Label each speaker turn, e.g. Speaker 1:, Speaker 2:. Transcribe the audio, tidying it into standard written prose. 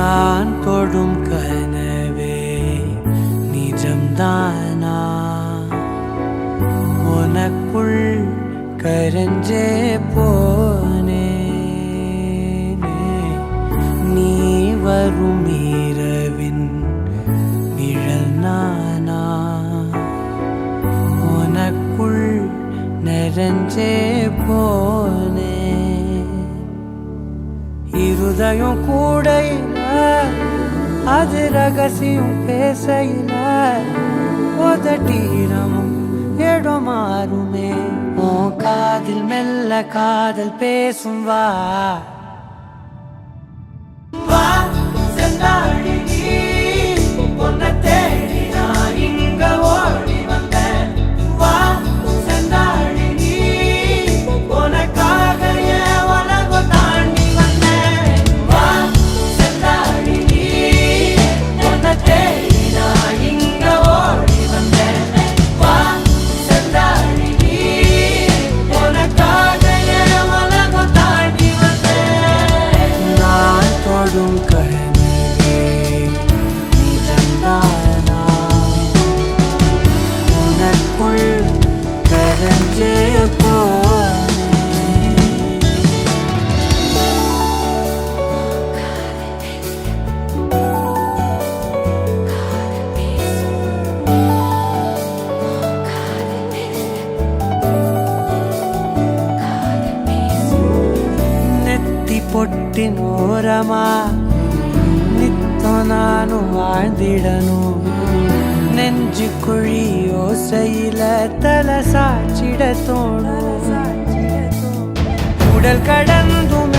Speaker 1: நான் தொடும் கனவே நிஜம்தானா உனக்குள் கரஞ்சே போனே நீ வரும் இரவின் நிழல் நானா உனக்குள் நிறைஞ்சே போனே இருதயம் கூடையில அது ரகசியம் பேசையில உதட்டீரமும் இடம் மாறுமே உன் காதில் மெல்ல காதல் பேசும் வா வா செந்தாழி நீ உன்னை தேடி நான் இங்க ஓடி வந்தேன் வா செந்தாழி நீ உனக்காக என் உலகம் தாண்டி வந்தேன் வா செந்தாழி நீ உன்னை தேடி நான் இங்க ஓடி வந்தேன் வா செந்தாழி நீ உனக்காக என் உலகம் தாண்டி வந்தேன் நான் தொடும் கனவே நிஜம்தானா உனக்குள் கரஞ்சே போனே நெத்தி பொட்டின் ஓரமா நித்தம் நானும் வாழ்ந்திடணும் நெஞ்சு குழி ஓசையில தலை சாச்சிட தோணும் உடல் கடந்தும்